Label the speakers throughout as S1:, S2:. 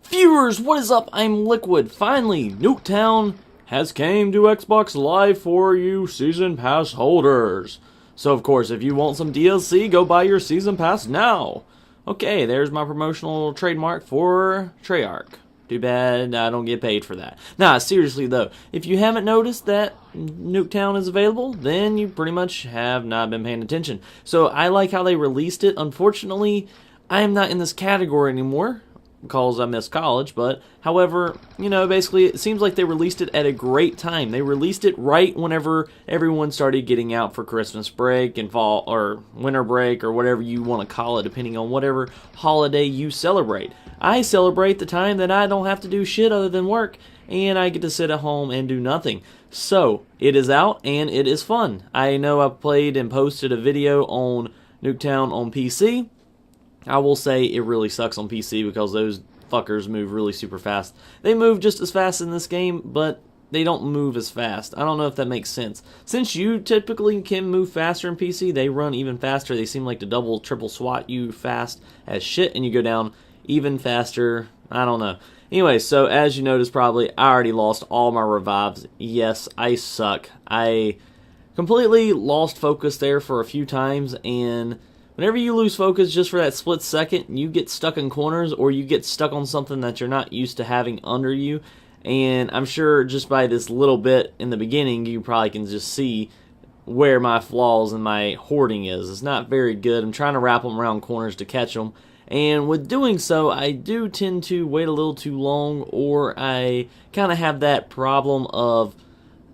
S1: Viewers, what is up? I'm Liquid. Finally, Nuketown has came to Xbox Live for you Season Pass holders. So of course, if you want some DLC, go buy your Season Pass now. Okay, there's my promotional trademark for Treyarch. Too bad I don't get paid for that. Nah, seriously though, if you haven't noticed that Nuketown is available, then you pretty much have not been paying attention. So I like how they released it. Unfortunately, I am not in this category anymore because I missed college, but however, you know, basically it seems like they released it at a great time. They released it right whenever everyone started getting out for Christmas break and fall or winter break or whatever you want to call it, depending on whatever holiday you celebrate. I celebrate the time that I don't have to do shit other than work and I get to sit at home and do nothing. So it is out and it is fun. I know I played and posted a video on Nuketown on PC. I will say it really sucks on PC because those fuckers move really super fast. They move just as fast in this game, but they don't move as fast. I don't know if that makes sense. Since you typically can move faster in PC, they run even faster. They seem like to double, triple swat you fast as shit, and you go down even faster. I don't know. Anyway, so as you noticed probably, I already lost all my revives. Yes, I suck. I completely lost focus there for a few times, and whenever you lose focus just for that split second, you get stuck in corners or you get stuck on something that you're not used to having under you. And I'm sure just by this little bit in the beginning, you probably can just see where my flaws and my hoarding is. It's not very good. I'm trying to wrap them around corners to catch them. And with doing so, I do tend to wait a little too long, or I kind of have that problem of,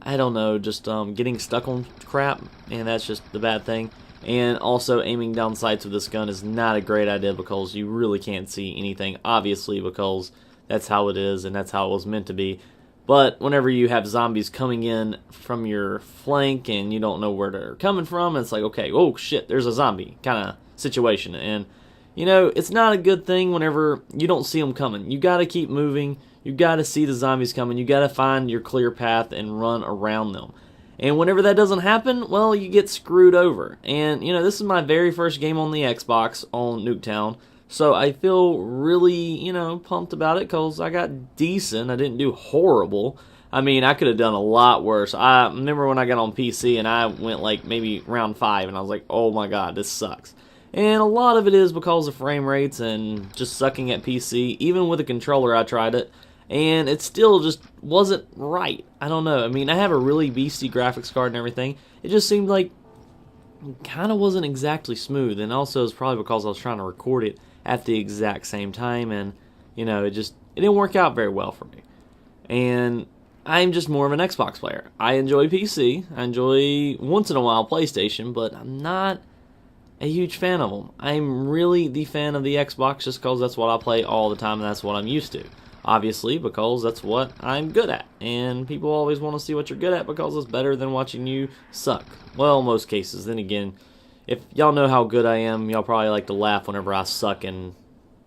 S1: I don't know, just getting stuck on crap, and that's just the bad thing. And also aiming down sights with this gun is not a great idea because you really can't see anything, obviously, because that's how it is and that's how it was meant to be. But whenever you have zombies coming in from your flank and you don't know where they're coming from, it's like, okay, oh shit, there's a zombie kind of situation. And, you know, it's not a good thing whenever you don't see them coming. You got to keep moving. You got to see the zombies coming. You got to find your clear path and run around them. And whenever that doesn't happen, well, you get screwed over. And, you know, this is my very first game on the Xbox on Nuketown. So I feel really, you know, pumped about it because I got decent. I didn't do horrible. I mean, I could have done a lot worse. I remember when I got on PC and I went like maybe round 5 and I was like, oh my god, this sucks. And a lot of it is because of frame rates and just sucking at PC. Even with a controller, I tried it. And it still just wasn't right. I don't know. I mean, I have a really beastie graphics card and everything. It just seemed like it kind of wasn't exactly smooth. And also it's probably because I was trying to record it at the exact same time. And, you know, it didn't work out very well for me. And I'm just more of an Xbox player. I enjoy PC. I enjoy, once in a while, PlayStation. But I'm not a huge fan of them. I'm really the fan of the Xbox just because that's what I play all the time and that's what I'm used to. Obviously, because that's what I'm good at. And people always want to see what you're good at because it's better than watching you suck. Well, most cases. Then again, if y'all know how good I am, y'all probably like to laugh whenever I suck and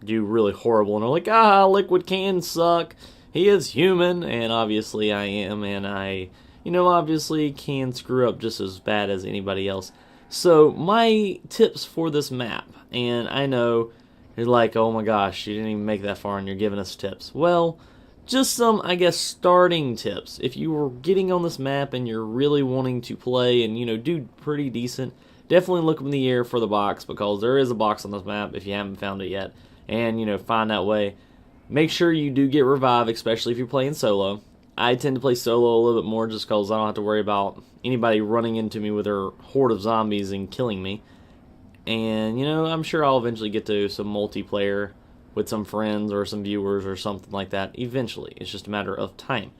S1: do really horrible. And they're like, Liquid can suck. He is human. And obviously I am. And I, you know, obviously can screw up just as bad as anybody else. So, my tips for this map. And I know you're like, oh my gosh, you didn't even make that far and you're giving us tips. Well, just some, I guess, starting tips. If you were getting on this map and you're really wanting to play and, you know, do pretty decent, definitely look in the air for the box because there is a box on this map if you haven't found it yet. And, you know, find that way. Make sure you do get revived, especially if you're playing solo. I tend to play solo a little bit more just because I don't have to worry about anybody running into me with their horde of zombies and killing me. And, you know, I'm sure I'll eventually get to some multiplayer with some friends or some viewers or something like that eventually. It's just a matter of time.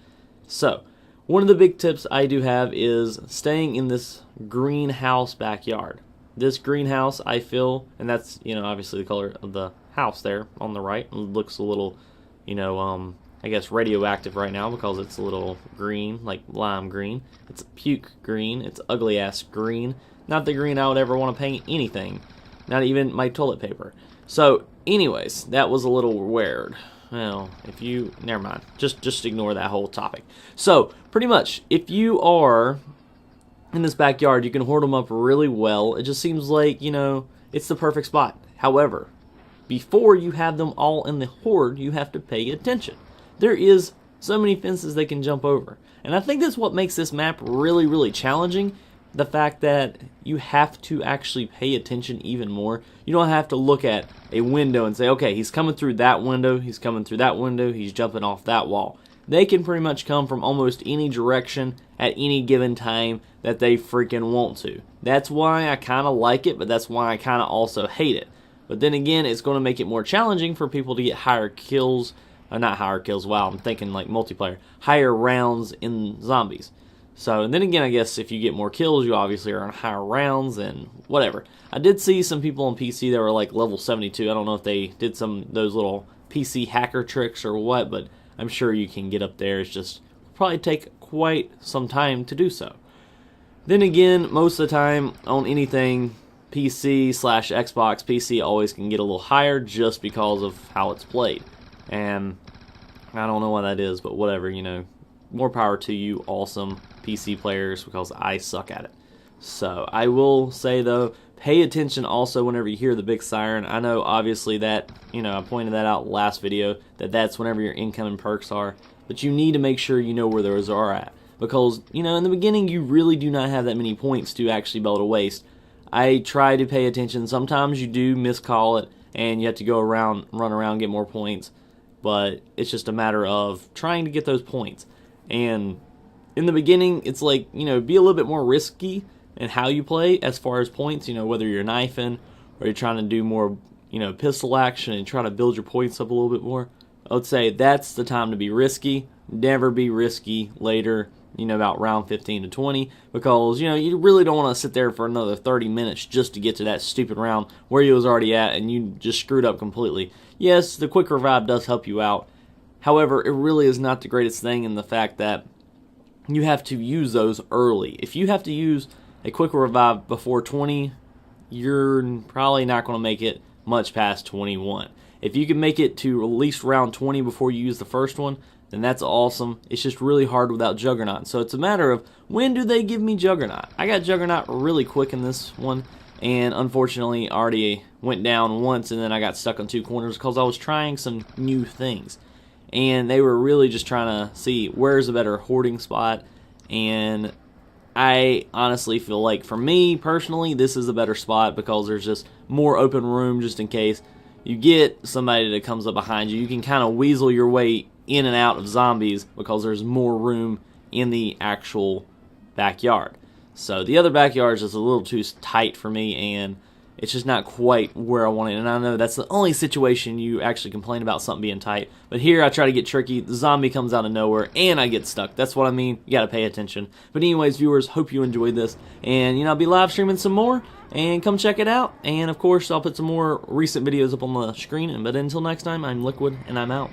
S1: So, one of the big tips I do have is staying in this greenhouse backyard. This greenhouse, I feel, and that's, you know, obviously the color of the house there on the right. It looks a little, you know, I guess radioactive right now because it's a little green, like lime green. It's puke green. It's ugly ass green. Not the green I would ever want to paint anything. Not even my toilet paper. So, anyways, that was a little weird. Well, never mind. Just ignore that whole topic. So, pretty much, if you are in this backyard, you can hoard them up really well. It just seems like, you know, it's the perfect spot. However, before you have them all in the horde, you have to pay attention. There is so many fences they can jump over. And I think that's what makes this map really, really challenging. The fact that you have to actually pay attention even more. You don't have to look at a window and say, okay, he's coming through that window, he's coming through that window, he's jumping off that wall. They can pretty much come from almost any direction at any given time that they freaking want to. That's why I kind of like it, but that's why I kind of also hate it. But then again, it's going to make it more challenging for people to get higher kills. Not higher kills, wow, I'm thinking like multiplayer. Higher rounds in zombies. So, and then again, I guess if you get more kills, you obviously are on higher rounds and whatever. I did see some people on PC that were like level 72. I don't know if they did some of those little PC hacker tricks or what, but I'm sure you can get up there. It's just probably take quite some time to do so. Then again, most of the time on anything PC/Xbox, PC always can get a little higher just because of how it's played. And I don't know why that is, but whatever, you know. More power to you, awesome PC players, because I suck at it. So, I will say though, pay attention also whenever you hear the big siren. I know obviously that, you know, I pointed that out last video, that that's whenever your incoming perks are. But you need to make sure you know where those are at. Because, you know, in the beginning you really do not have that many points to actually be able to waste. I try to pay attention. Sometimes you do miscall it, and you have to go around, run around, get more points. But it's just a matter of trying to get those points. And in the beginning, it's like, you know, be a little bit more risky in how you play as far as points, you know, whether you're knifing or you're trying to do more, you know, pistol action and try to build your points up a little bit more. I would say that's the time to be risky. Never be risky later, you know, about round 15 to 20, because, you know, you really don't want to sit there for another 30 minutes just to get to that stupid round where you was already at and you just screwed up completely. Yes, the quick revive does help you out. However, it really is not the greatest thing in the fact that you have to use those early. If you have to use a quick revive before 20, you're probably not going to make it much past 21. If you can make it to at least round 20 before you use the first one, then that's awesome. It's just really hard without Juggernaut. So it's a matter of, when do they give me Juggernaut? I got Juggernaut really quick in this one, and unfortunately already went down once, and then I got stuck on two corners because I was trying some new things. And they were really just trying to see where's a better hoarding spot. And I honestly feel like, for me personally, this is a better spot because there's just more open room just in case you get somebody that comes up behind you. You can kind of weasel your way in and out of zombies because there's more room in the actual backyard. So the other backyard is just a little too tight for me, and it's just not quite where I want it. And I know that's the only situation you actually complain about something being tight. But here I try to get tricky. The zombie comes out of nowhere and I get stuck. That's what I mean. You got to pay attention. But anyways, viewers, hope you enjoyed this. And, you know, I'll be live streaming some more. And come check it out. And, of course, I'll put some more recent videos up on the screen. But until next time, I'm Liquid and I'm out.